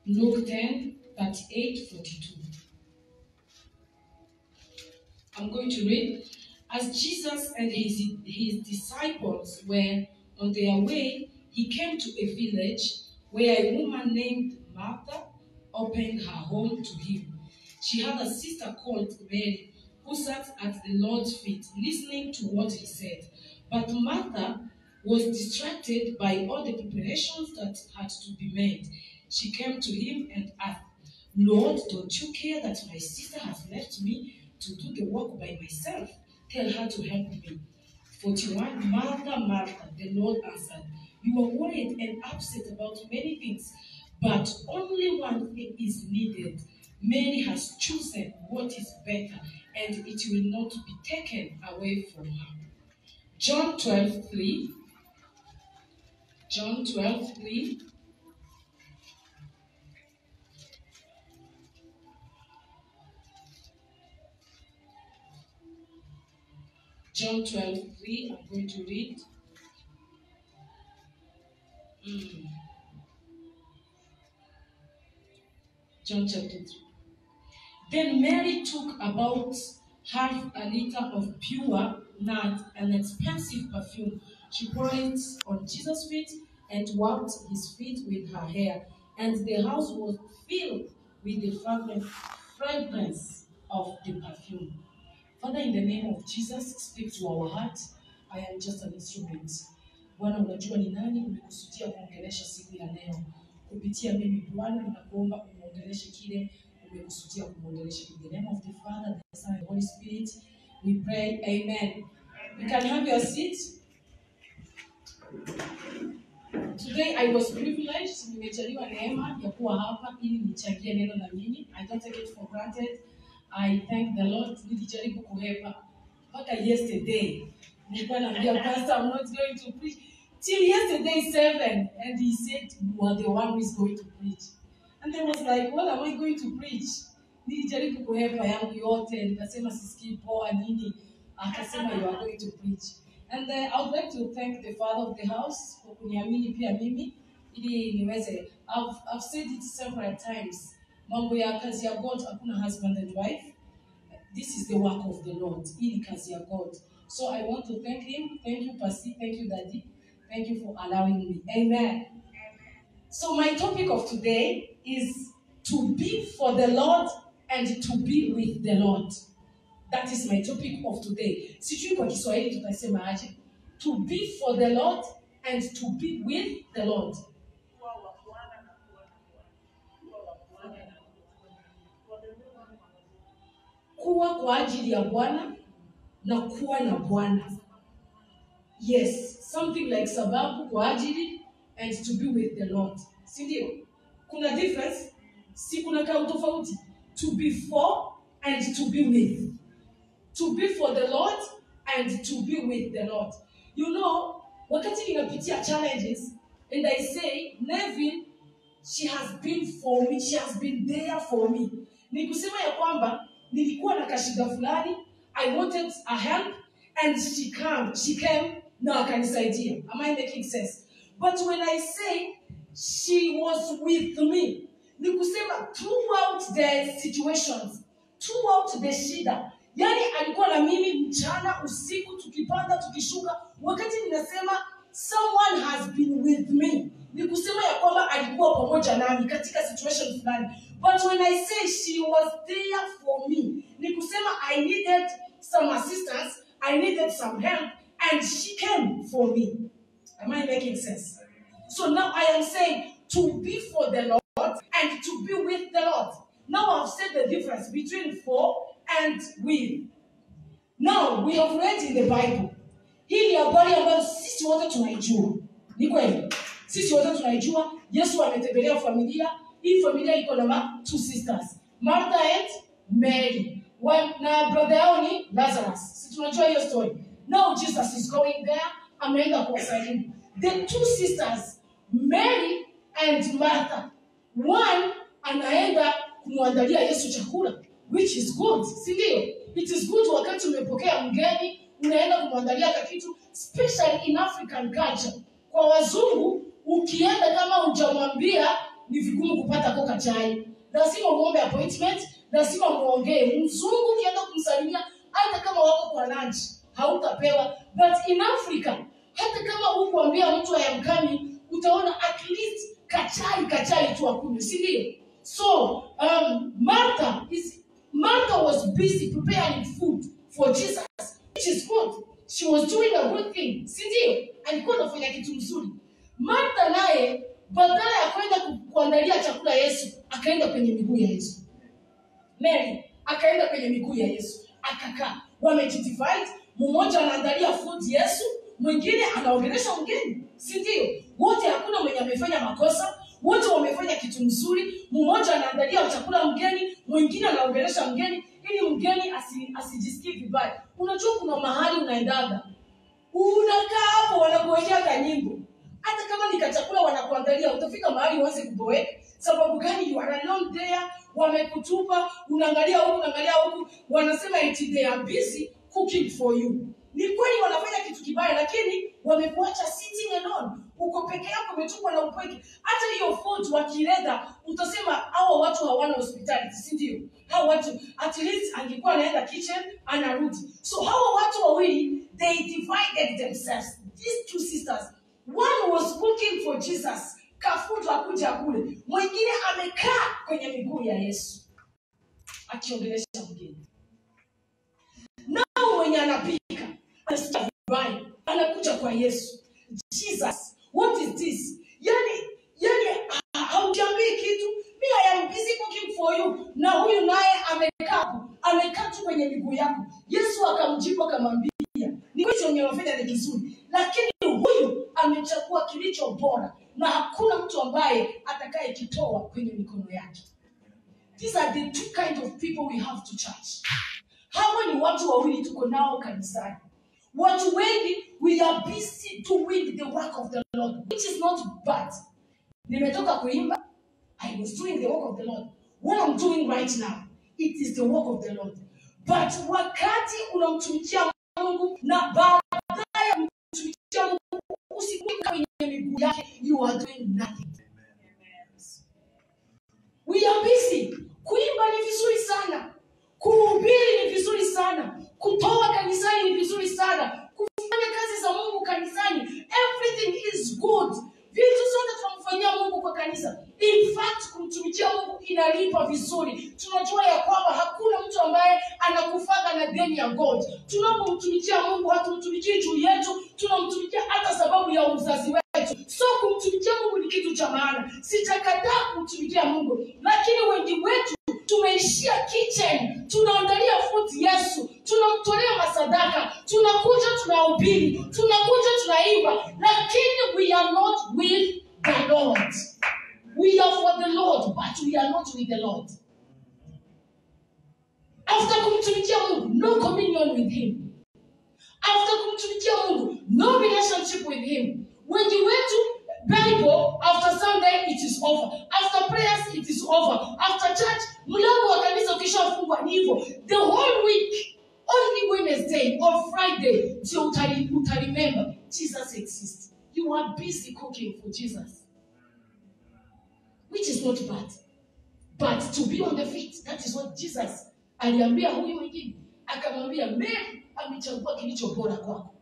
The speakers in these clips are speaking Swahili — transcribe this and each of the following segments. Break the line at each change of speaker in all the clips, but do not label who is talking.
Luke 10:38-42. I'm going to read. As Jesus and his disciples were on their way, he came to a village where a woman named Martha opened her home to him. She had a sister called Mary who sat at the Lord's feet listening to what he said. But Martha was distracted by all the preparations that had to be made. She came to him and asked, "Lord, don't you care that my sister has left me to do the work by myself? Tell her to help me." 41, Martha, Martha, the Lord answered, "You are worried and upset about many things, but only one thing is needed. Mary has chosen what is better, and it will not be taken away from her." John 12:3. John 12:3. John 12:3, I'm going to read. John chapter 3. Then Mary took about half a liter of pure, not an expensive perfume. She poured it on Jesus' feet and wiped his feet with her hair. And the house was filled with the fragrance of the perfume. Father, in the name of Jesus, speak to our heart. I am just an instrument. Bwana, unajua ni nani umekusudia kuongelesha siku ya leo. Kupitia mimi Bwana, ninakuomba umuongeleshe kile umekusudia kumuongelesha. In the name of the Father, the Son, and the Holy Spirit, we pray. Amen. You can have your seat. Today I was privileged, nimejaliwa neema ya kuwa hapa ili nichangie neno na mimi. I don't take it for granted. I thank the Lord. Nilijaribu kuhepa mpaka yesterday. Nilikuwa naambia pastor, I'm not going to preach till yesterday 7, and he said, "You are the one who is going to preach." And I was like, "What am I going to preach?" Nilijaribu kuhepa yangu yote, nikasema sisikii poa nini. Akasema, "You are going to preach." And I would like to thank the father of the house for kuniamini pia mimi ili niweze. I've said it several times. Mambo ya kazi ya God, hakuna husband and wife. This is the work of the Lord. Ili kazi ya God. So I want to thank him. Thank you, Pastor. Thank you, Daddy. Thank you for allowing me. Amen. So my topic of today is to be for the Lord and to be with the Lord. That is my topic of today. Sijui kwa Kiswahili tutasema aje? To be for the Lord and to be with the Lord. Kuwa kwa ajili ya Bwana na kuwa na Bwana. Yes, something like sababu kwa ajili and to be with the Lord. Si ndio? Kuna difference? Si kuna kama tofauti? To be for and to be with. To be for the Lord and to be with the Lord. You know, wakati ninapitia challenges and I say, Neville, she has been for me, she has been there for me. Ni kusema ya kwamba nilikuwa na kashida fulani, I wanted a help and she came na akanisaidia. Am I making sense? But when I say she was with me, ni kusema throughout the situations, throughout the shida. Yani alikuwa na mimi mchana, usiku, tukipanda, tukishuka. Wakati ninasema someone has been with me, ni kusema ya kwamba alikuwa pamoja nami katika situation fulani. But when I say she was there for me, ni kusema I needed some assistance, I needed some help, and she came for me. Am I making sense? So now I am saying to be for the Lord and to be with the Lord. Now I've said the difference between for and with. Now we have read in the Bible. Hili habari ambayo sisi wote tunaijua. Ni kweli. Sisi wote tunaijua Yesu ametembelea familia. Hii familia iko na two sisters, Martha and Mary. Na brother yao ni Lazarus. Sisi tunajua hiyo story. Now Jesus is going there, ameenda kuwasaidia. The two sisters, Mary and Martha. One anaenda kumwandalia Yesu chakula, which is good. Si ndio? It is good wakati umepokea mgeni, unaenda kumwandalia kitu, especially in African culture. Kwa wazungu, ukienda kama hujamwambia ni vigumu kupata koka chai. Lazima muombe appointment, lazima muongee. Mzungu ukienda kumsalimia hata kama wako kwa lunch hautapewa. But in Africa, hata kama hukuambia mtu ayamkani, utaona at least kachai tu akunywe, si ndio? So, Martha was busy preparing food for Jesus, which is good. She was doing a good thing, si ndio? Alikuwa anafanya kitu mzuri. Martha naye badala ya kwenda kuandalia chakula Yesu, akaenda kwenye miguu ya Yesu. Mary akaenda kwenye miguu ya Yesu, akakaa. Wamejidivide, mmoja anaandalia food Yesu, mwingine anaongelesha mgeni, si ndio? Wote hakuna mwenye amefanya makosa, wote wamefanya kitu mzuri. Mmoja anaandalia chakula mgeni, mwingine anaongelesha mgeni ili mgeni asijisikie vibaya. Unajua kuna mahali unaendaga, unakaa hapo wanakuwekea kanyimbo. Hata kama ni chakula wanakuandalia, utafika mahali uanze kuboeka. Sababu gani? You are alone there, wamekutupa, unaangalia huku, wanasema eti they are busy cooking for you. Ni kweli wanafanya kitu kibaya, lakini wamekuacha sitting alone. Uko peke yako, umetupwa na upweke. Hata hiyo food wakileta, utasema hawa watu hawana hospitality, si ndio? Hawa watu at least angekuwa anaenda kitchen anarudi. So hawa watu wawili, they divided themselves. These two sisters, one was cooking for Jesus, kafutu akuja kule. Mwingine amekaa kwenye miguu ya Yesu akiongelesha mgeni. Nao mwenye anapika anasikia vibaya, anakuja kwa Yesu. Jesus, what is this? Yani haukiambii kitu. I am busy cooking for you. Na huyu naye amekaa tu kwenye miguu yako. Yesu akamjibu akamwambia, ni hicho unafanya ni kizuri, lakini huyu amechagua kilicho bora, na hakuna mtu ambaye atakaye kitoa kwenye mikono yake. These are the two kind of people we have to church. Hawa ni watu wawili tuko nao kanisani. Watu wengi, we are busy doing the work of the Lord, which is not bad. Nimetoka kuimba, I was doing the work of the Lord. What I'm doing right now, it is the work of the Lord. But wakati unamtumikia Mungu na baadaye unamtumikia Mungu, usikuwe kwenye miguu yake, you are doing nothing. We are busy. Kuimba ni vizuri sana, kuhubiri ni vizuri sana, kutoa kanisani ni vizuri sana, kufanya kazi za Mungu kanisani, everything is good. Vitu zote tunamfanyia Mungu kwa kanisa. In fact, kumtumikia Mungu inalipa vizuri. Tunajua ya kwamba hakuna mtu ambaye anakufaga na deni ya God. Tunapomtumikia Mungu, hatumtumikii juu yetu, tunamtumikia hata sababu ya uzazi wetu. So kumtumikia Mungu ni kitu cha maana. Sitakataa kumtumikia Mungu, lakini wengi wetu tumeishia kitchen, tunaandalia food Yesu, tunamtolea masadaka, tunakuja tunahubiri, tunakuja tunaimba, lakini we are not with the Lord. We are for the Lord, but we are not with the Lord. After kumtumikia Mungu, no communion with him. After kumtumikia Mungu, no relationship with him. Wengi wetu, Bible, after Sunday, it is over. After prayers, it is over. After church, mlango wa kanisa ukishafungwa ni hivyo. The whole week, only Wednesday or Friday, till uta remember Jesus exists. You are busy cooking for Jesus, which is not bad. But to be on the feet, that is what Jesus aliambia huyu mwingine. Akamwambia, Mary amechagua kilicho bora kwako.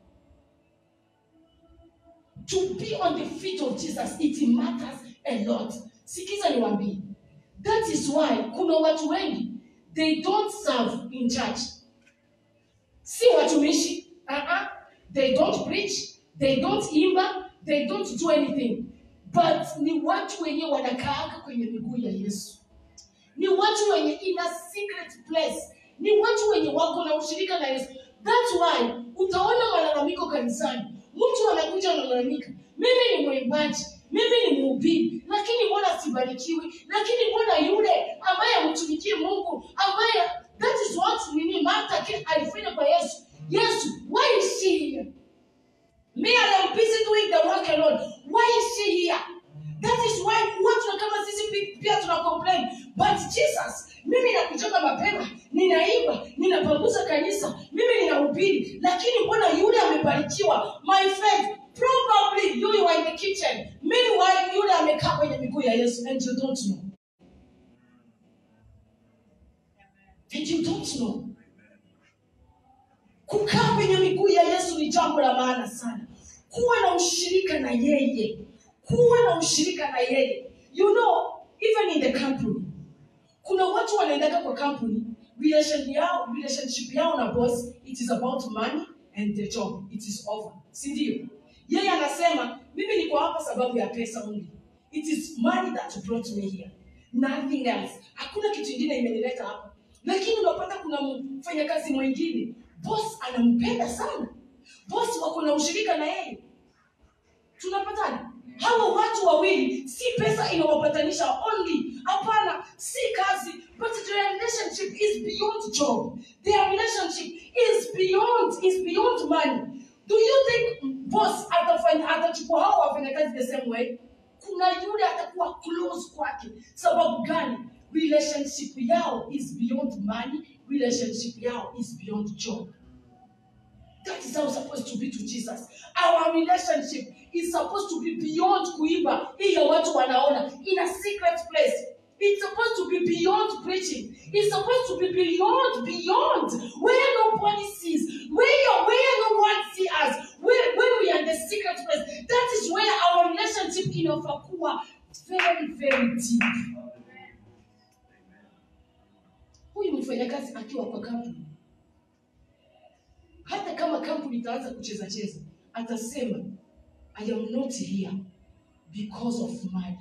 To be on the feet of Jesus, it matters a lot. Sikiza niwaambie. That is why kuna watu wengi, they don't serve in church. Si watumishi. They don't preach. They don't imba. They don't do anything. But ni watu wenye wanakaanga kwenye miguu ya Yesu. Ni watu wenye in a secret place. Ni watu wenye wako na ushirika na Yesu. That's why utaona malalamiko kanisani. Mtu anakuja analalamika, mimi ni mwimbaji, mimi ni mhubiri, lakini mbona sibarikiwi? Lakini mbona yule ambaye mtumikie Mungu, ambaye that is what Martha alifanya kwa Yesu. Yesu, why is she here? Me, I am busy doing the work alone. Why is she here? That is why watu kama sisi pia tuna complain. But Jesus, mimi nakuchoka mapema, ninaimba, ninapanguza kanisa, mimi ninahubiri, lakini mbona yule amebarikiwa? My friend, probably you are in the kitchen. Meanwhile, yule amekaa kwenye miguu ya Yesu. Yesu and you don't know. And you don't know. Kukaa kwenye miguu ya Yesu ni jambo la maana sana. Kuwa na ushirika na yeye. Kuwa na ushirika na yeye. You know, even in the company, kuna watu wanaendaka kwa company, relationship yao na boss, it is about money and the job. It is over. Si ndio? Yeye anasema, mimi niko hapa sababu ya pesa only. It is money that brought me here. Nothing else. Hakuna kitu kingine imenileta hapa. Lakini unapata kuna mfanyakazi mwingine, boss anampenda sana. Boss wako na ushirika na yeye. Tunapatana. Hawa watu wawili si pesa inawapatanisha only. Hapana, si kazi, but their relationship is beyond job. Their relationship is beyond money. Do you think boss atachukua hao wafanyakazi the same way? Kuna yule atakuwa close kwake. Sababu gani? Relationship yao is beyond money. Relationship yao is beyond job. That is how it's supposed to be to Jesus. Our relationship is supposed to be beyond kuiba. Hiyo watu wanaona. In a secret place. It's supposed to be beyond preaching. It's supposed to be beyond. Where nobody sees. Where no one sees us. When we are in the secret place. That is where our relationship inafakuwa very, very deep. Huyu mfanyakazi akiwa kwa kampuni. Hata kama kampuni itaanza kucheza, atasema, I am not here because of money.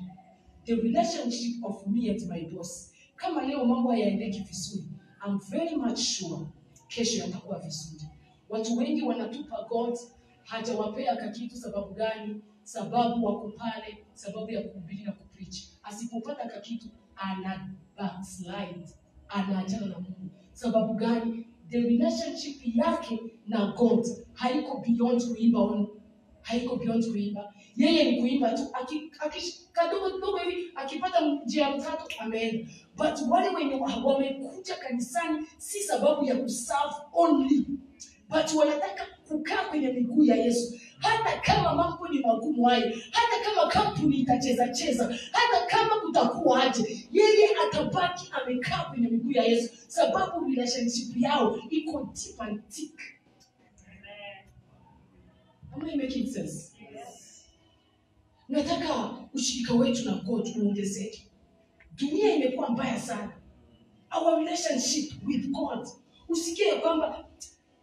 The relationship of me and my boss. Kama leo mambo hayaendeki vizuri, I'm very much sure kesho yatakuwa vizuri. Watu wengi wanatupa God, hajawapea kakitu sababu gani? Sababu wako pale, sababu ya kuhubiri na kupreach. Asipopata kakitu, ana backslide, anaachana na Mungu. Sababu gani? The relationship yake na God haiko beyond kuimba. Haiko beyond kuimba. Yeye ni kuimba tu. Kadogo hivi akipata njia mtatu ameenda. But wale wenye wamekuja kanisani si sababu ya kuserve only. But wanataka kukaa kwenye miguu ya Yesu. Hata kama mambo ni magumu hayo, hata kama kampuni itacheza, hata kama kutakuwa aje, yeye atabaki amekaa kwenye miguu ya Yesu sababu relationship yao iko deep and thick. Am I making sense? Yes. Nataka ushirika wetu na God uongezeke. Dunia imekuwa mbaya sana. Our relationship with God. Usikie kwamba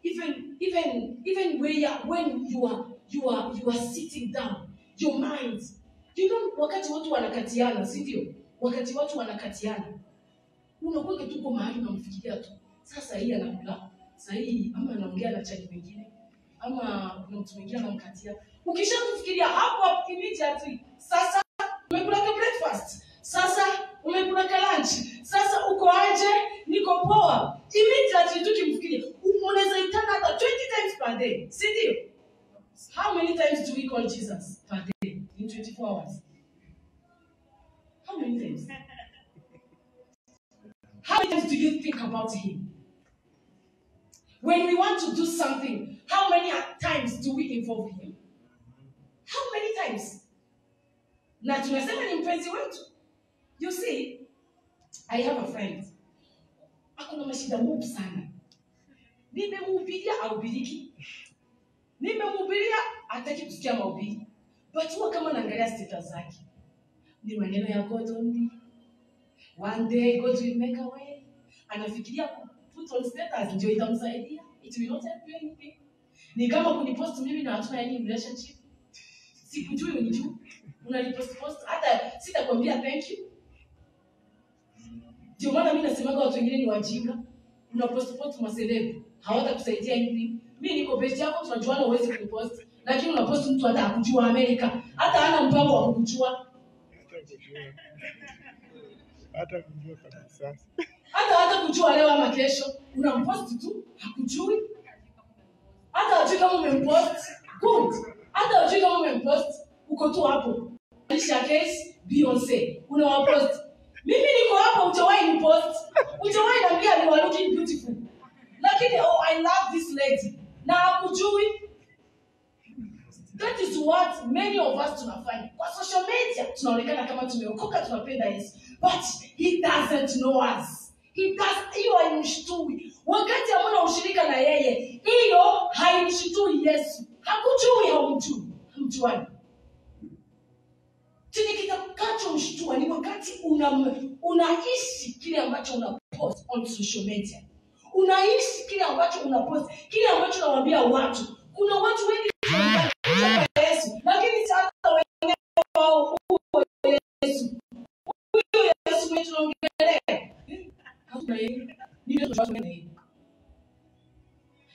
even when you are sitting down, your mind, you know, wakati watu wanakatiana, si ndio? Wakati watu wanakatiana, unakuwa tuko mahali unamfikiria tu. Sasa hii anakula, sasa hii ama anaongea na chani mwingine, ama kuna mtu mwingine anamkatia. Ukishakufikiria hapo immediately, sasa umekula breakfast, sasa umekula lunch, sasa uko aje, niko poa. Immediately tukimfikiria, unaweza itana hata 20 times per day, si ndio? How many times do we call Jesus per day in 24 hours? How many times? How many times do you think about him? When we want to do something, how many times do we involve him? How many times? Na tunasema ni mpenzi wetu. You see, I have a friend. Akona mashida mob sana. Nimemhubiria ahubiriki. Nimemhubiria hataki kusikia mahubiri. But huwa kama naangalia status zake, ni maneno ya God only. One day God will make a way. Anafikiria put on status ndio itamsaidia. It will not help you anything. Ni kama kunipost mimi na hatuna any relationship. Sikujui unijui. Unanipost hata sitakwambia thank you. Ndio maana mimi nasemaga watu wengine ni wajinga. Unapost maselebu, hawatakusaidia anything. Mimi niko page yako tunajuana uweze kupost, lakini unapost mtu hata hakujua Amerika, hata hana mpango wa kukujua.
Hata kujua kabisa.
Hata kujua leo ama kesho, unampost tu, hakujui. Hata hujui kama umempost. Good. Hata hujui kama umempost, uko tu hapo. Alicia Keys, Beyonce, unawapost. Mimi niko hapo utawahi ni post. Utawahi niambia you are looking beautiful. Lakini I love this lady. Na hakujui. That is what many of us tunafanya. Kwa social media tunaonekana kama tumeokoka, tunapenda Yesu, but he doesn't know us. He does. Hiyo haimshtui. Wakati hamna ushirika na yeye, hiyo haimshtui Yesu. Hakujui, haumjui, hamjuani. Chenye kitakacho mshtua ni wakati unaishi kile ambacho una post on social media. Unaishi kile ambacho una post, kile ambacho unawaambia watu. Kuna watu wengi wanataka Yesu, lakini sasa wenyewe wao Yesu. Huyo Yesu wetu tunaongelea.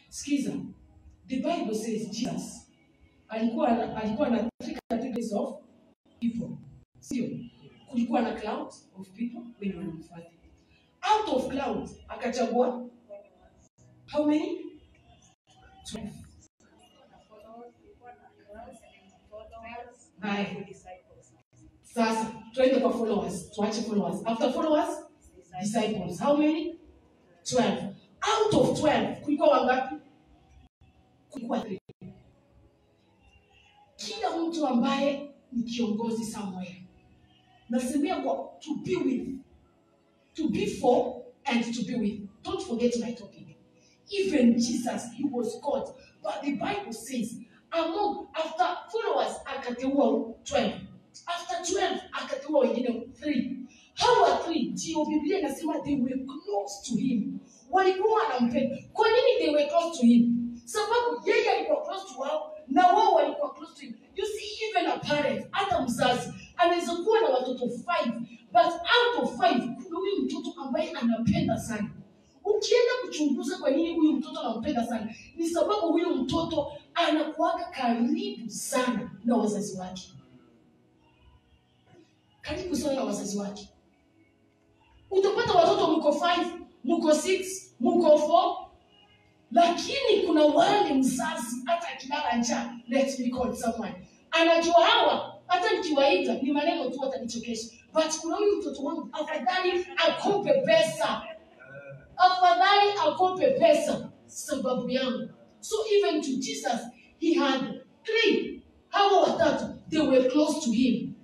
Sikiza. The Bible says Jesus alikuwa na three categories of people. Sio? Kulikuwa na cloud of people wenye wanamfuata. Out of cloud akachagua how many? 12. Sasa tuende kwa followers, tuache followers. After followers, disciples. How many? 12. Out of 12 kulikuwa wangapi? Kulikuwa 3. Kila mtu ambaye ni kiongozi somewhere, nasemea kwa to be with, to be for and to be with. Don't forget my topic. Even Jesus, he was God, but the Bible says after followers akateua 12. After 12 akateua wengine 3. Hawa 3 ndio Biblia inasema they were close to him. Walikuwa wanampenda. Kwa nini they were close to him? Sababu yeye alikuwa close to wao na wao walikuwa close to him. You see, even a parent, hata mzazi anaweza kuwa na watoto 5, but out of 5 kuna huyu mtoto ambaye anapenda sana. Ukienda kuchunguza kwa nini huyu mtoto anampenda sana, ni sababu huyu mtoto anakuwa karibu sana na wazazi wake. Karibu sana na wazazi wake. Utapata watoto mko 5, mko 6, mko 4, lakini kuna wale mzazi hata akilala njaa, let me call someone, anajua hawa hata nikiwaita ni maneno tu watanichokesha, but kuna huyu mtoto wangu afadhali akope pesa, afadhali akope pesa sababu yangu. So even to Jesus, he had 3. Hawa watatu, they were close to him.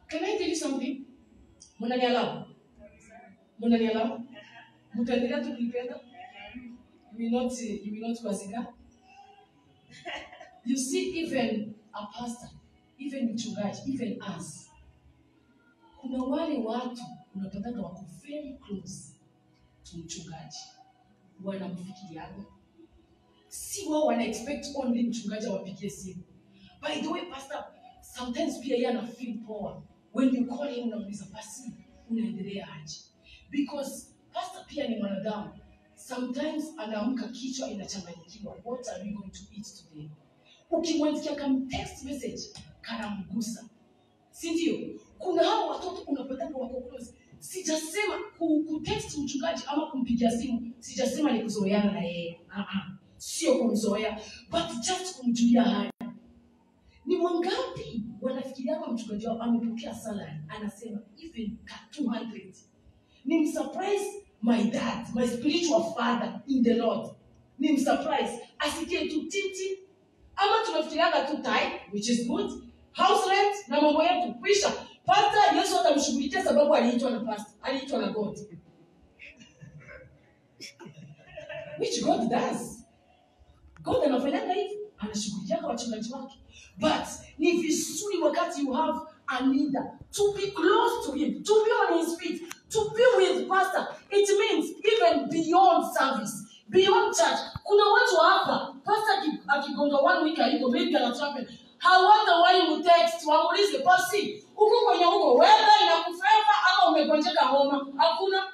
Can I tell you something? Mnanielewa? Mnanielewa? Mtaendelea tu kulipenda? You will not wasika. You see, even a pastor, even mchungaji, even us, kuna wale watu unapataka wako very close to mchungaji, wanamfikiriana. Si wao wana expect only mchungaji awapigie simu. By the way, pastor, sometimes pia yeye ana feel power when you call him, unamuuliza basi unaendelea aje? Because pastor pia ni mwanadamu. Sometimes anaamka kichwa inachanganyikiwa. What are we going to eat today? Ukimwandikia kama text message kanamgusa. Si ndio? Kuna hao watoto unapataka wako close. Sijasema kutext mchungaji ama kumpigia simu, sijasema ni kuzoeana na yeye. Sio kumzoea, but just kumjulia hali. Ni wangapi wanafikiria kama mchungaji wao amepokea salary, anasema even 200. Ni surprise my dad, my spiritual father in the Lord. Ni surprise asikie tu titi, ama tunafikiriaga tu time, which is good, house rent na mambo yetu kwisha. Pastor Yesu atamshughulikia sababu aliitwa na pastor, aliitwa na God. Which God does. God anafanya hivi, anashughulikia kwa wachungaji wake. But ni vizuri wakati you have a leader to be close to him, to be on his feet, to be with pastor. It means even beyond service, beyond church. Kuna watu hapa, pastor akigonga 1 week aliko, maybe anatravel. Hawata why you text, wamulize pasi, uko kwenye huko, wewe inakufeva ama umegonjeka homa. Hakuna.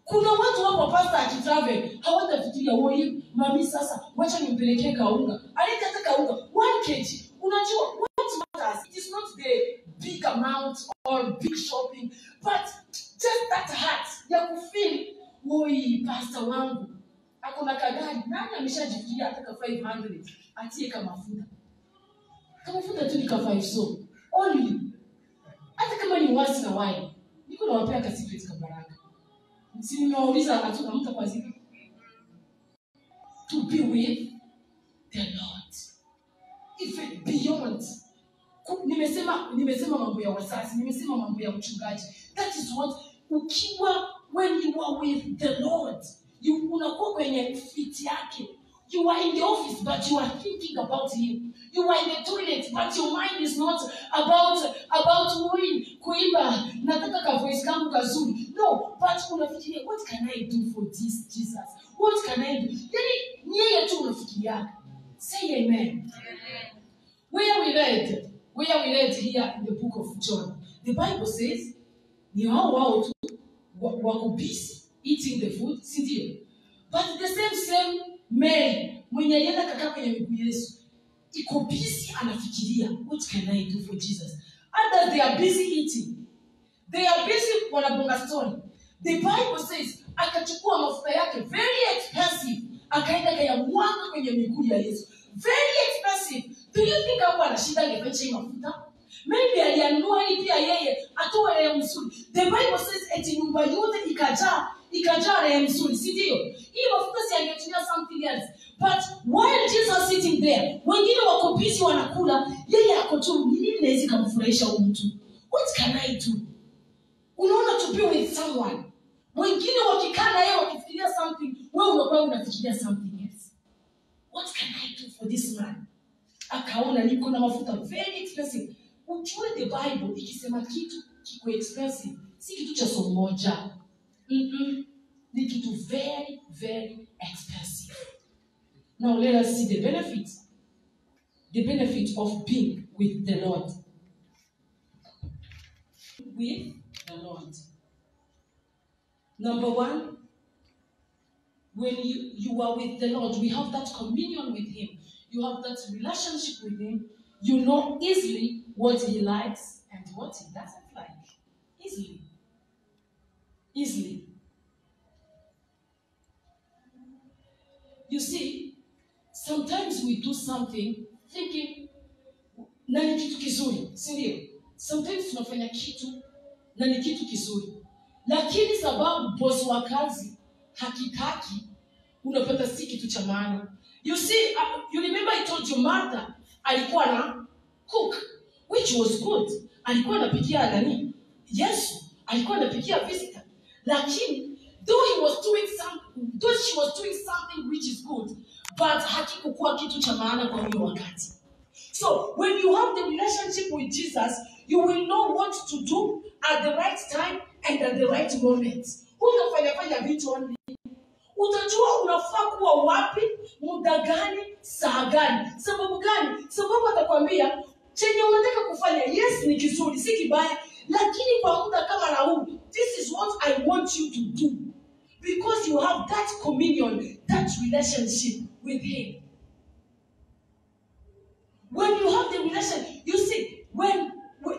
Kuna watu hapo pastor akitravel, hawatafikiria wewe, mami sasa wacha nimpelekee kaunga. Aleta kaunga 1 kg. Unajua what matters? It is not the big amount or big shopping, but just that heart ya kufeel, "Oi, pastor wangu akona kagari, nani ameshajifikia ataka 500 atie kama mafuta." Kama mafuta tu ni 5 so. Only. Hata kama ni wasi na wine. Niko nawapea ka secret ka baraka. Si nimewauliza atuna mtu kwa zipi. To be with the Lord. Even beyond. Nimesema mambo ya wazazi, nimesema mambo ya mchungaji. That is what ukiwa when you are with the Lord. Unakuwa kwenye fit yake. You are in the office but you are thinking about him. You are in the toilet but your mind is not about kuimba nataka ka voice kangu kazuri. No, but unafikiria what can I do for this Jesus? What can I do? Yani yeye tu unafikiria. Say amen. Where we read here in the book of John, the Bible says, ni hao wao tu wako busy eating the food, si ndio? But the same Mary, mwenye alienda kakaa kwenye miguu Yesu, iko busy anafikiria, what can I do for Jesus? Others, they are busy eating. They are busy wanabonga story. The Bible says, akachukua mafuta yake, very expensive, akaenda kayamwaga kwenye miguu ya Yesu. Very expensive. Do you think hapo anashinda angepata mafuta? Maybe alianua ili pia yeye atoe rehemu mzuri. The Bible says eti nyumba yote ikajaa rehemu mzuri, si ndio? Hii mafuta si angetumia something else. But while Jesus sitting there, wengine wako busy wanakula, yeye ako tu, nini naweza kumfurahisha huyu mtu? What can I do? Unaona, to be with someone. Wengine wakikaa na yeye wakifikiria something, wewe unakuwa unafikiria something else. What can I do for this man? Akaona niko na mafuta very expensive. Ujue the Bible ikisema kitu kiko expensive, si kitu cha somo moja. Ni kitu very, very expensive. Now let us see the benefit. The benefit of being with the Lord. With the Lord. Number one, when you are with the Lord, we have that communion with him. You have that relationship with him. You know easily what he likes and what he doesn't like. Easily. Easily. You see, sometimes we do something thinking, na ni kitu kizuri, si ndio? Sometimes tunafanya kitu na ni kitu kizuri. Lakini sababu boss wa kazi hakitaki, unapata si kitu cha maana. You see, you remember I told you Martha alikuwa na cook, which was good. Alikuwa anapikia nani? Yesu. Alikuwa anapikia visitor. Lakini though she was doing something which is good, but hakikuwa kitu cha maana kwa huyo wakati. So when you have the relationship with Jesus, you will know what to do at the right time and at the right moment. Hutafanya vitu only. Utajua unafaa kuwa wapi, muda gani, saa gani. Sababu gani? Sababu atakwambia chenye unataka kufanya, yes ni kizuri, si kibaya, lakini kwa muda kama na huu, this is what I want you to do. Because you have that communion, that relationship with him. When you have the relationship, you see, when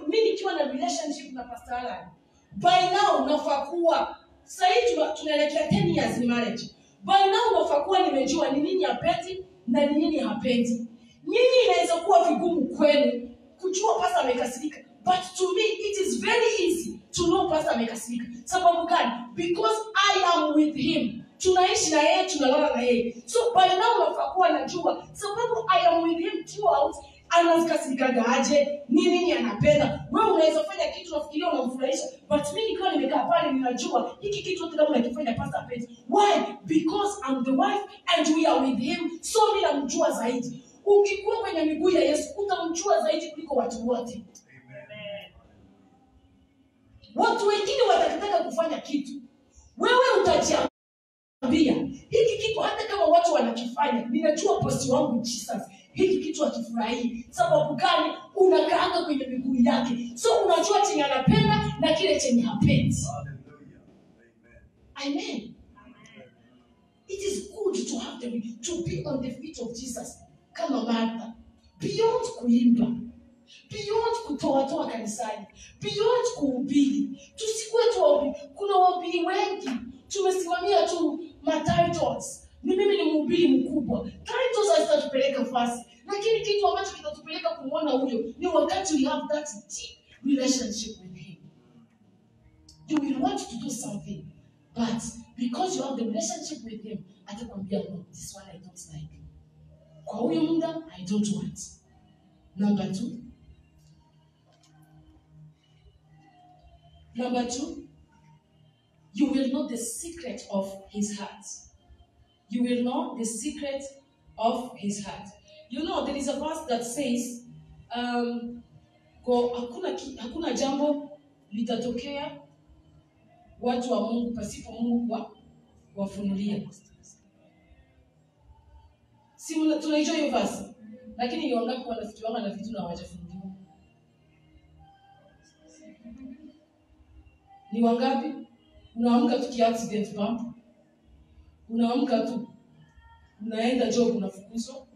mimi nikiwa na relationship na Pastor Alan, by now unafaa kuwa, sasa tunaelekea 10 years in marriage. By now unafaa kuwa nimejua ni nini hapendi na ni nini hapendi. Nini inaweza kuwa vigumu kwenu kujua Pastor amekasirika, but to me it is very easy to know Pastor amekasirika. Sababu gani? Because I am with him. Tunaishi na yeye, tunalala na yeye. So by now unafaa kuwa najua sababu I am with him throughout. Anakasirika aje, nini anapenda. Wewe unaweza fanya kitu unafikiria unamfurahisha, but mimi nikiwa nimekaa pale ninajua hiki kitu hata kama nakifanya Pastor Pete. Why? Because I'm the wife and we are with him. So mimi namjua zaidi. Ukikuwa kwenye miguu ya Yesu utamjua zaidi kuliko watu wote. Amen. Watu wengine watakataka kufanya kitu, wewe utajiambia hiki kitu hata kama watu wanakifanya, ninajua posti wangu Jesus hiki kitu akifurahi. Sababu gani? Unakaanga kwenye miguu yake. So unajua chenye anapenda na kile chenye hapendi. Amen. It is good to be on the feet of Jesus. Kama Martha. Beyond kuimba. Beyond kutoa kanisani. Beyond kuhubiri. Tusikuwe tu wahubiri. Kuna wahubiri wengi. Tumesimamia tu matitles. Ni mimi ni mhubiri mkubwa. Titles hazitatupeleka fasi. Lakini kitu ambacho kitatupeleka kumwona huyo ni wakati we have that deep relationship with him. You will want to do something, but because you have the relationship with him, atakwambia no, this one I don't like. Kwa huyo muda, I don't want. Number two, you will know the secret of his heart. You will know the secret of his heart. You know, there is a verse that says, hakuna jambo litatokea watu wa Mungu pasipo Mungu wafunulia. Si tunaijua hiyo verse, lakini ni wangapi wanafikiria na vitu na hawajafunuliwa? Ni wangapi? Unaamka tu accident bump. Unaamka tu unaenda job unafukuzwa.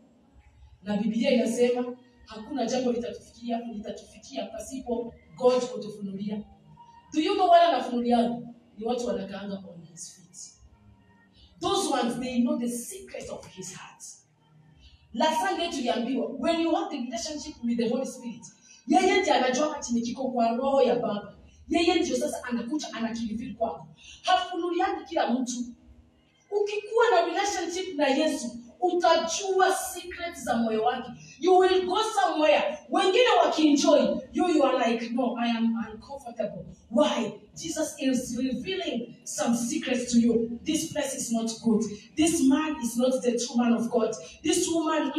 Na Biblia inasema hakuna jambo litatufikia pasipo God kutufunulia. Do you know why anafunulia? Ni watu wanakaanga on his feet. Those ones, they know the secrets of his heart. Last Sunday tuliambiwa, when you have the relationship with the Holy Spirit, yeye ndiye anajua chenye kiko kwa roho ya Baba. Yeye ndiye sasa anakuja anakilivili kwako. Hafunuliani kila mtu. Ukikuwa na relationship na Yesu, utajua secrets za moyo wake. You will go somewhere. Wengine wakienjoy, you are like, no, I am uncomfortable. Why? Jesus is revealing some secrets to you. This place is not good. This man is not the true man of God. This woman,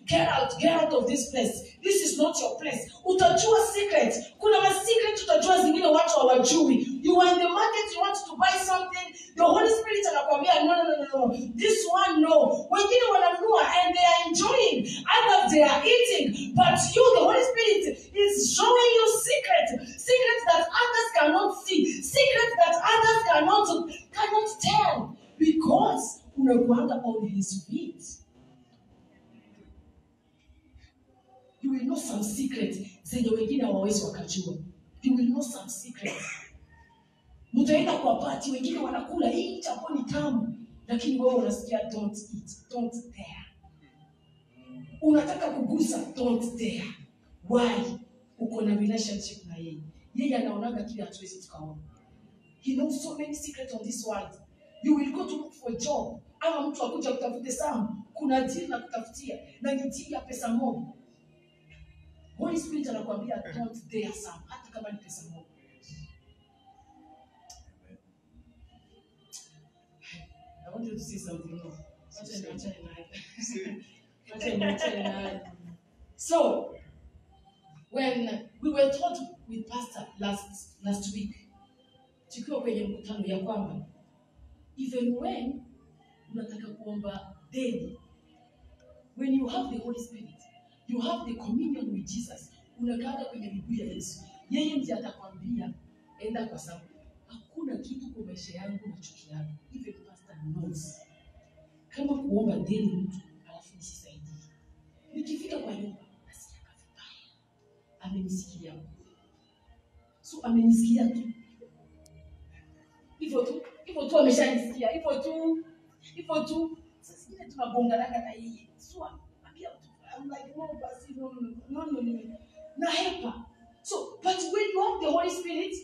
get out of this place. This is not your place. Utajua secret. Kuna ma secret utajua zingine watu hawajui. You are in the market, you want to buy something. The Holy Spirit anakuambia, no. This one, no. Wengine wananunua and they are enjoying. Others, they are eating. But you, the Holy Spirit, is showing you secrets. Secrets that others cannot see. Secrets that others cannot tell. Because unakuanga on his feet. You will know some secrets. Zenye wengine hawawezi wakajua. You will know some secrets. Mutaenda kwa party, wengine wanakula hii chakula ni tamu, lakini wewe unasikia don't eat, don't dare. Unataka kugusa, don't dare. Why? Uko na relationship na yeye. Yeye anaonaga kile hatuwezi tukaona. He knows so many secrets on this world. You will go to look for a job. Ama mtu akuja kutafute Sam, kuna deal na kutafutia, na ni deal ya pesa moja. Holy Spirit anakuambia don't dare Sam, hata kama ni pesa moja. I want you to see something more. So, when we were taught with Pastor last week, tukiwa kwenye mkutano ya kwamba even when unataka kuomba daily, when you have the Holy Spirit, you have the communion with Jesus, unakaa kwenye miguu ya Yesu, yeye ndiye atakwambia enda kwa sababu hakuna kitu kwa maisha yangu na chuki yangu. Even Pastor knows. Kama kuomba daily mtu alafu nisisaidie. Nikifika kwa nyumba nasikia vibaya. Amenisikia. So amenisikia tu. Hivyo tu ameshanisikia. Hivyo tu. Sasa ile tunabongana na yeye. So ambia tu I'm like no basi no. Na help. So but when you have the Holy Spirit,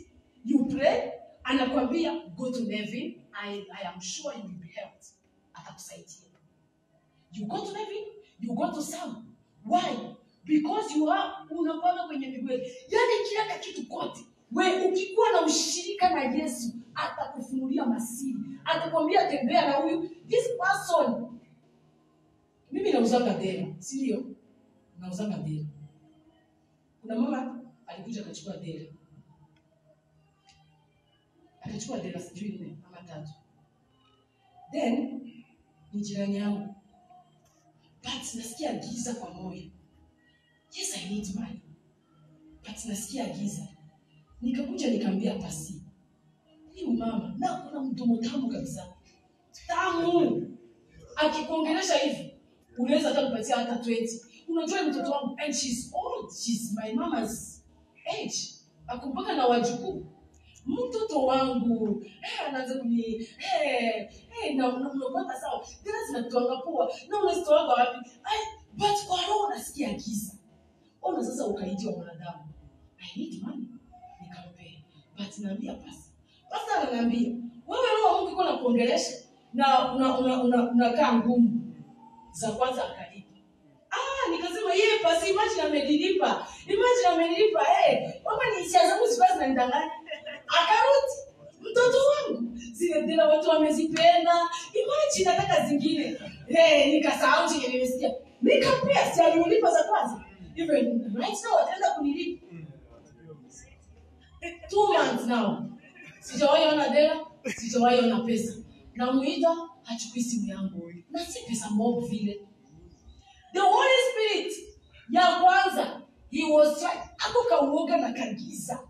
you pray, anakuambia go to Nevin, I am sure you will be helped. Atakusaidia. You go to Nevin, you go to Sam. Why? Because you are unakwenda kwenye miguu. Yaani kila kitu kote. Wewe ukikuwa na ushirika na Yesu, atakufunulia masiri. Atakwambia tembea na huyu. This person. Mimi nauzanga dera, si ndio? Nauzanga dera. Kuna mama alikuja akachukua dera. Akachukua dera sijui 4 ama 3. Then ni jirani yangu. But nasikia giza kwa moyo. Yes, I need money. But nasikia giza. Nikakuja nikamwambia pasi. Ni mama, na kuna mdomo tamu kabisa. Tamu. Akikuongelesha hivi, unaweza hata kupatia hata 20. Unajua mtoto wangu and she's old. She's my mama's age. Akumpaka na wajukuu. Mtoto wangu anaanza kuni na unapata sawa tena zinatoanga poa na unasitoanga wapi but kwa roho nasikia giza. Ona sasa ukaitwa mwanadamu, I need money, nikampe. But naambia pasa ananiambia wewe roho Mungu iko na kuongelesha na unakaa ngumu. Za kwanza akalipa yeye pasi imagine amenilipa. Imagine amenilipa mama ni hisia zangu zikawa zinanidanganya. Akarudi mtoto wangu zile tena watu wamezipenda. Imagine nataka zingine. Nikasahau chenye nimesikia. Nikampea si alinipa za kwanza. Even right now ataenda kunilipa. 2 months now. Sijawahi ona dela, sijawahi ona pesa. Na muita hachukui simu yangu. Na si pesa mob vile. The Holy Spirit ya kwanza he was trying ako kauoga na kagiza.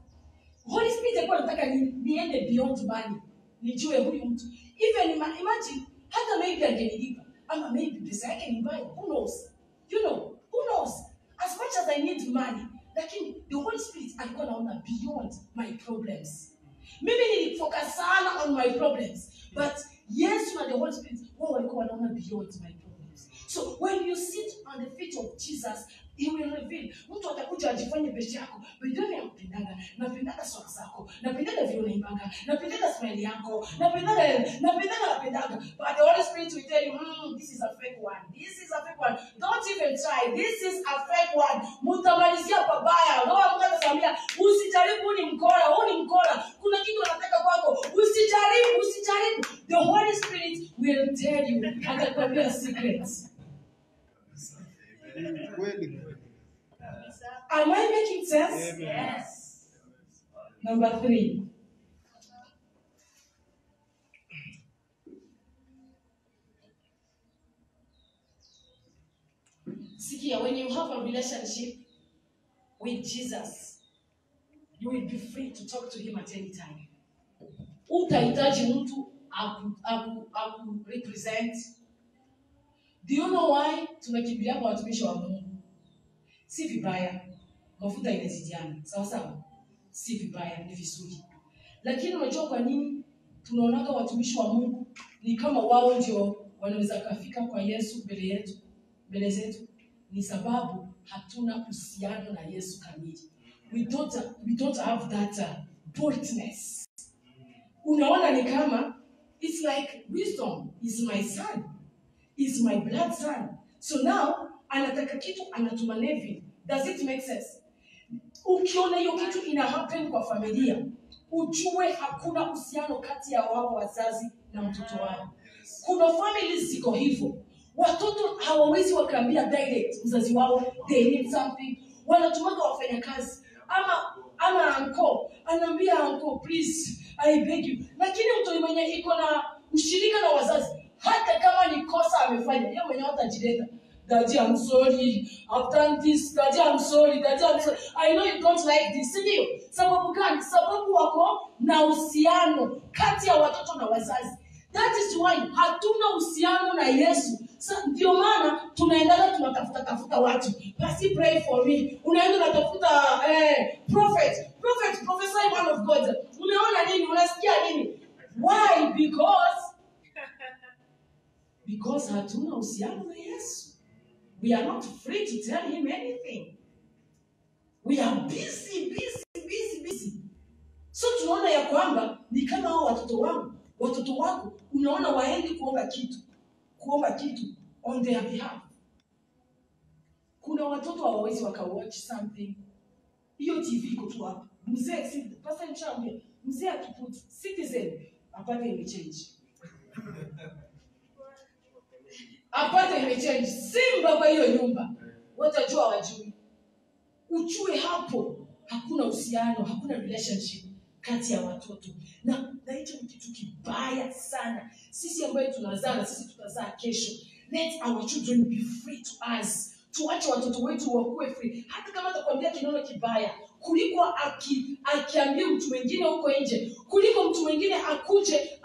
Holy Spirit alikuwa anataka niende beyond money. Nijue huyu mtu. Even imagine hata maybe angenilipa ama maybe pesa yake ni mbaya. Who knows? You know, who knows? As much as I need money, lakini the Holy Spirit alikuwa anaona beyond my problems. Mimi nilifocus sana on my problems, but yes, na the Holy Spirit wao walikuwa wanaona beyond my problems. So when you sit on the feet of Jesus, he will reveal. Mtu atakuja ajifanye best yako. Bidoni yakupendaga, napendaga swala zako, napendaga vile unaimbanga, napendaga smile yako, napendaga. But the Holy Spirit will tell you, this is a fake one. This is a fake one. Don't even try. This is a fake one. Mutamalizia pabaya. Roho Mungu atakwambia, usijaribu ni mkora. Kuna kitu anataka kwako. Usijaribu. The Holy Spirit will tell you, atakwambia secrets. Am I making sense? Yes. Number 3. Sikia, when you have a relationship with Jesus, you will be free to talk to him at any time. Utahitaji mtu aku represent. Do you know why tunakimbilia kwa watumishi wa Mungu? Si vibaya. Mafuta inazidiana. Sawa? Si vibaya, ni vizuri. Lakini unajua kwa nini tunaonaka watumishi wa Mungu ni kama wao ndio wanaweza kufika kwa Yesu mbele zetu? Ni sababu hatuna uhusiano na Yesu kamili. We don't have that boldness. Unaona ni kama it's like wisdom is my son. Is my blood son. So now anataka kitu anatuma Levi. Does it make sense? Ukiona hiyo kitu ina happen kwa familia, ujue hakuna uhusiano kati ya wao wazazi na mtoto wao. Kuna families ziko hivyo. Watoto hawawezi wakaambia direct mzazi wao they need something. Wanatumaka wafanyakazi ama uncle anaambia uncle please I beg you. Lakini mtu mwenye iko na ushirika na wazazi hata kama ni kosa amefanya, yeye mwenyewe atajileta. Daddy, I'm sorry. I've done this. Daddy, I'm sorry. I know you don't like this. Ndio. Sababu gani? Sababu wako na uhusiano kati ya watoto na wazazi. That is why hatuna uhusiano na Yesu. Ndio maana tunaendelea tunatafuta watu. Pastor, pray for me. Unaenda unatafuta prophet, prophesy man of God. Unaona nini? Unasikia nini? Why? Because hatuna uhusiano na Yesu. We are not free to tell him anything. We are busy. So tunaona ya kwamba ni kama hao watoto wako unaona waendi kuomba kitu on their behalf. Kuna watoto hawawezi watch something. Hiyo TV iko tu hapa. Mzee pastor mchambia, mzee akiput Citizen apate imechange. Apate imechange. Simba kwa hiyo nyumba. Watajua wajui. Ujue hapo hakuna uhusiano, hakuna relationship kati ya watoto. Na hicho ni kitu kibaya sana. Sisi ambaye tunazaa, sisi tutazaa kesho. Let our children be free to us. Tuache watoto wetu wakuwe free. Hata kama atakwambia kinono kibaya, kuliko akiambia mtu mwingine huko nje, kuliko mtu mwingine akuje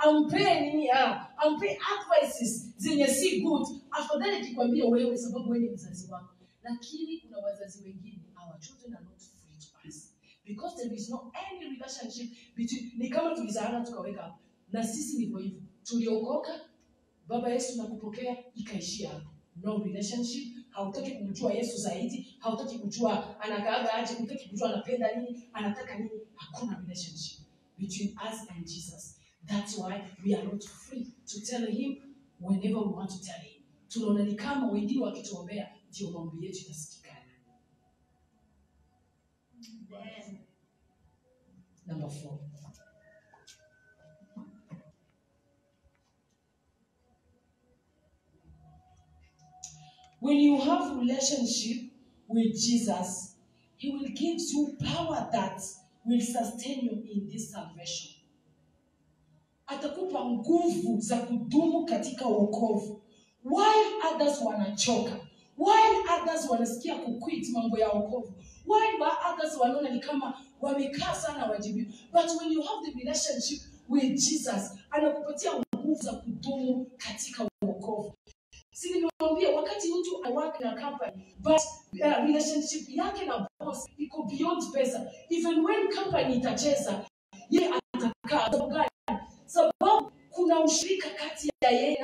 ampe advices zenye si good, afadhali akikwambia wewe sababu wewe ni mzazi wako. Lakini kuna wazazi wengine, our children are not free to us because there is no any relationship between. Ni kama tulizaana tukaweka na sisi ndivyo hivyo. Tuliokoka, baba Yesu nakupokea, ikaishia hapo. No relationship. Hautaki kumjua Yesu zaidi, hautaki kujua anakaaga aje, hautaki kujua anapenda nini, anataka nini. Hakuna relationship between us and Jesus. That's why we are not free to tell him whenever we want to tell him. Tunaona ni kama wengine wakituombea ndio maombi yetu yasikika. Number 4. When you have a relationship with Jesus, He will give you power that will sustain you in this salvation. Atakupa nguvu za kudumu katika wokovu. While others wanachoka, while others wanasikia kuquit mambo ya wokovu, while others wanaona ni kama wamekaa sana wajibu. But when you have the relationship with Jesus, anakupatia nguvu za kudumu katika wokovu. Si nimewambia wakati mtu work na company, but relationship yake na boss iko beyond pesa. Even when company itacheza, yeye atakaa. Sababu kuna ushirika kati ya yeye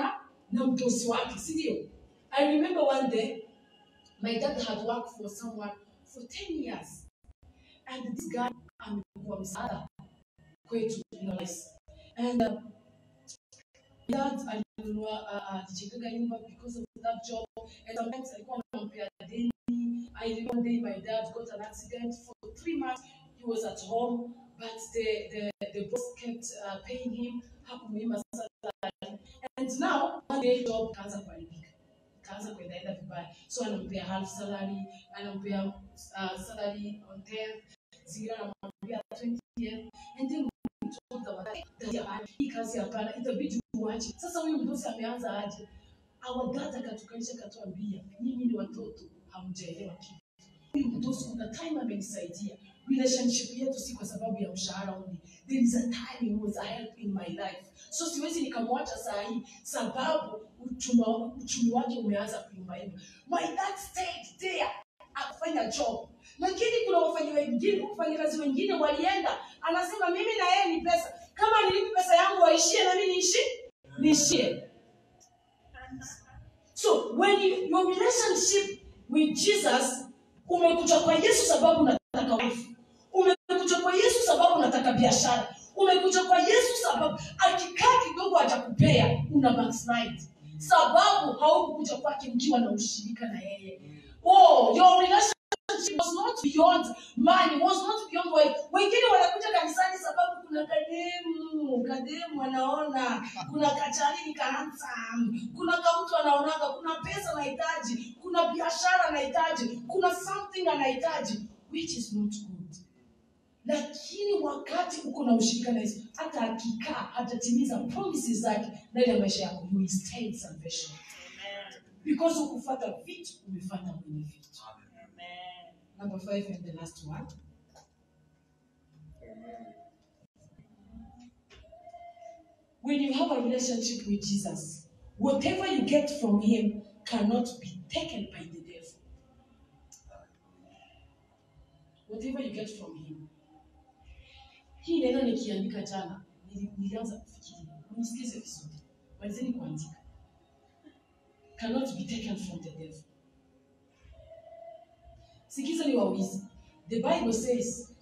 na mdosi wake, si ndio? I remember one day, my dad had worked for someone for 10 years. And this guy amekuwa msaada kwetu, and dad alijenga nyumba because of that job, and sometimes alikuwa anampea deni. I remember one day my dad got an accident. For 3 months he was at home, but the boss kept paying him. And now one day job kaanza kuendelea vibaya, so anampea half salary, anampea salary on 10th, zingine anamwambia 20th, and then hii kazi hapana, itabidi uache. Sasa huyu mdosi ameanza aje? Our dad akatukanisha akatuambia, nyinyi ni watoto, hamjaelewa kitu. Huyu mdosi kuna time amenisaidia. Relationship yetu si kwa sababu ya mshahara only. There is a time he was a help in my life. So siwezi nikamwacha saa hii sababu uchumi wake umeanza kuyumbayumba. My dad stayed there akafanya job. Lakini kuna wafanyakazi wengine walienda, anasema mimi na yeye ni pesa. Kama nilipi pesa yangu waishie na mimi niishie. So when your relationship with Jesus, umekuja kwa Yesu sababu unataka wife. Umekuja kwa Yesu sababu unataka biashara. Umekuja kwa Yesu sababu akikaa kidogo atakupea, una backslide. Sababu haukuja kwake mkiwa na ushirika na yeye. Oh, your relationship was not beyond money, was not beyond wife. Wengine wanakuja kanisani sababu kuna kademu wanaona, kuna kachalini handsome, kuna mtu anaonaga, kuna pesa anahitaji, kuna biashara anahitaji, kuna something anahitaji, which is not good. Lakini wakati uko na ushirika na Yesu, hata akikaa hatatimiza promises zake ndani ya maisha yako, you will stay in salvation. Amen. Because ukufuata vitu, umefuata mwenye vitu. Amen. Number 5 and the last one. When you have a relationship with Jesus, whatever you get from Him cannot be taken by the devil. Whatever you get from Him. Hii neno nikiandika jana, nilianza kufikiria. Unisikize vizuri. Walizeni kuandika. Cannot be taken from the devil. Sikiza ni waulizi. The Bible says,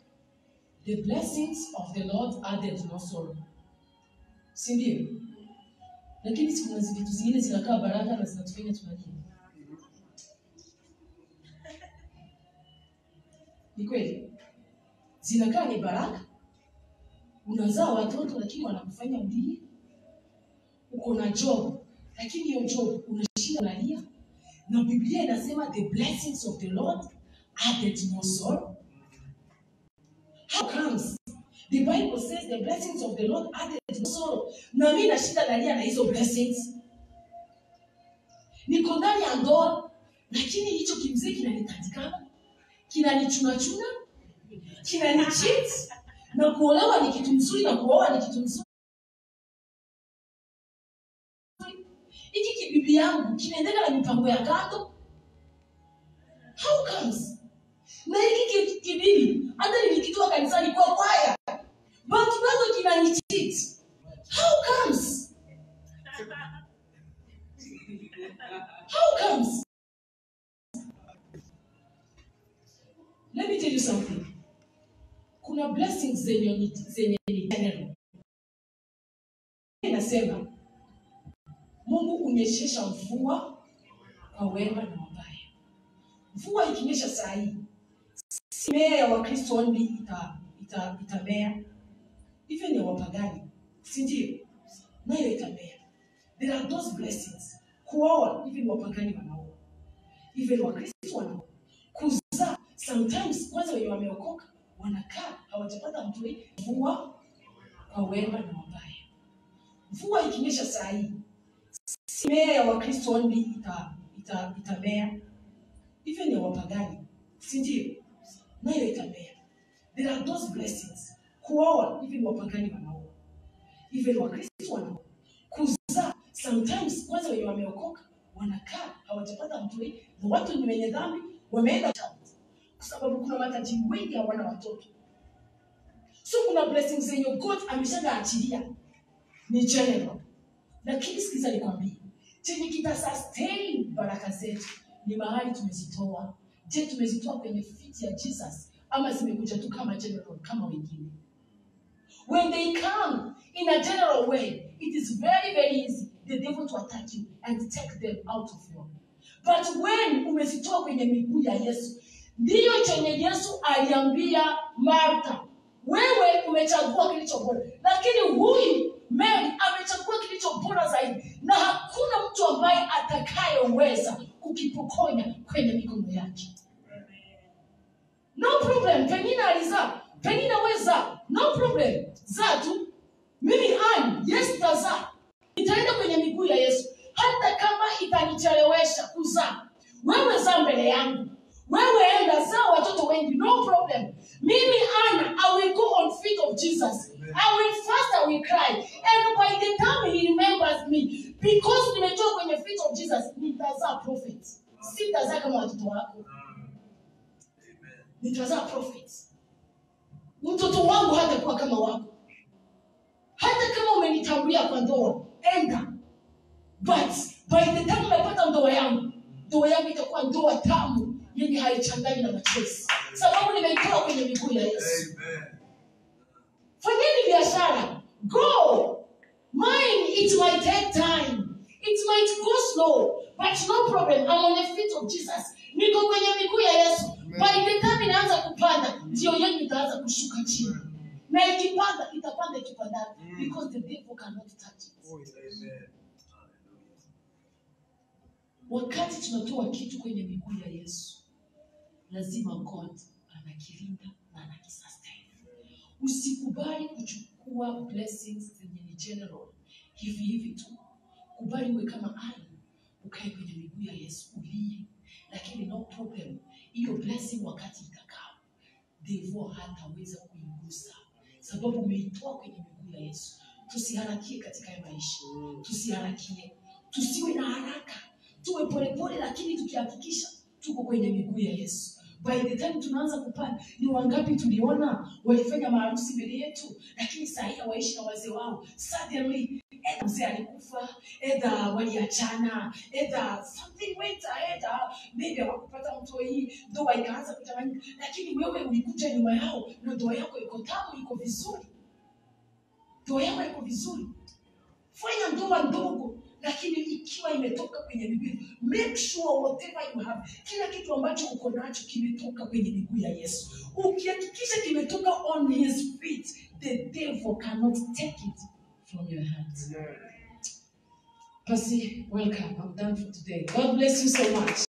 the blessings of the Lord added no sorrow. Si ndio? Lakini kuna vitu zingine zinakaa baraka na zinatufanya tunalia. Ni kweli? Zinakaa ni baraka. Unazaa watoto lakini wanakufanya ulie. Uko na job lakini hiyo job unashinda unalia. Na Biblia inasema the blessings of the Lord added no sorrow. How comes? The Bible says the blessings of the Lord added no sorrow. Na mimi nashinda nalia na hizo blessings. Niko ndani ya ndoa lakini hicho kimziki kinanikatikana. Kinanichuna, kinanicheat. Na kuolewa ni kitu mzuri na kuoa ni kitu mzuri. Hiki kibibi yangu kinaendeka na mipango ya kando. How comes? Na hiki kibibi hata nilikitoa kanisani kwa kwaya, but bado kinanicheat. How comes? How comes? Let me tell you something. Kuna blessings zenye ni general. Inasema Mungu unyeshesha mvua kwa wema na mabaya. Mvua ikinyesha saa hii, si mea ya Wakristo only itamea, even ya wapagani, si ndio? Nayo itamea. There are those blessings. Kuoa, even wapagani wanaoa, even Wakristo wanaoa. Kuzaa, sometimes kwanza wenye wameokoka wanakaa hawajapata mtu. Mvua kwa wema na mabaya. Mvua ikinyesha saa hii, si mea ya Wakristo only itamea, even ya wapagani, si ndio? Nayo itamea. There are those blessings. Kuoa, even wapagani wanaoa, even Wakristo wanaoa. Kuzaa, sometimes kwanza wenye wameokoka wanakaa hawajapata mtu. Na watu ni wenye dhambi wameenda kwa sababu kuna matajiri wengi hawana watoto. So kuna blessings zenye God ameshaachilia ni general. Lakini sikiza nikwambie, chenye kita sustain baraka zetu ni mahali tumezitoa. Je, tumezitoa kwenye feet ya Jesus ama zimekuja tu kama general kama wengine? When they come in a general way, it is very, very easy the devil to attack you and take them out of you. But when umezitoa kwenye miguu ya Yesu, ndiyo chenye Yesu aliambia Martha, wewe umechagua kilicho bora. Lakini huyu Mary amechagua kilicho bora zaidi, na hakuna mtu ambaye atakayeweza kukipokonya kwenye mikono yake. No problem. Penina alizaa, Penina weza, no problem. Zaa tu. Mimi yes tazaa. Nitaenda kwenye miguu ya Yesu. Hata kama itanichelewesha kuzaa, wewe zaa mbele yangu. Wewe enda zaa watoto wengi, no problem. Mimi I will go on feet of Jesus. I will fast, I will cry. And by the time he remembers me, because nimetoka kwenye feet of Jesus, nitazaa prophet. Sitazaa kama watoto wako. Nitazaa prophet. Mtoto wangu hatakuwa kama wako. Hata kama umenitambulia kwa ndoa, enda. But by the time umepata ndoa yangu itakuwa ndoa tamu yenye haichangani na machozi. Sababu nimeitoa kwenye miguu ya Yesu. Fanyeni biashara. Go. Mine, it might take time. It might go slow. But no problem. I'm on the feet of Jesus. Niko kwenye miguu ya Yesu. By the time inaanza kupanda, ndio yenu itaanza kushuka chini. Na ikipanda, itapanda ikipanda. Because the devil cannot touch it. Wakati tunatoa kitu kwenye miguu ya Yesu, lazima God anakilinda na anakisustain. Usikubali kuchukua blessings zenye ni general hivi tu. Kubali uwe kama Ana, ukae kwenye miguu ya Yesu, ulie. Lakini no problem. Hiyo blessing wakati itakaa, devil hataweza kuigusa. Sababu umeitoa kwenye miguu ya Yesu. Tusiharakie katika maisha. Tusiharakie. Tusiwe na haraka. Tuwe polepole, lakini tukihakikisha tuko kwenye miguu ya Yesu. By the time tunaanza kupanda, ni wangapi tuliona walifanya maharusi mbele yetu, lakini saa hii hawaishi na wazee wao. Suddenly, either mzee alikufa, either waliachana, either something went ahead, maybe hawakupata mtoi, ndoa ikaanza kutawanyika. Lakini wewe ulikuja nyuma yao na ndoa yako iko tamu, iko vizuri. Ndoa yako iko vizuri. Fanya ndoa ndogo, lakini ikiwa imetoka kwenye miguu, make sure whatever you have, kila kitu ambacho uko nacho kimetoka kwenye miguu ya Yesu. Ukihakikisha kimetoka on his feet, the devil cannot take it from your hands. Percy, welcome. I'm done for today. God bless you so much.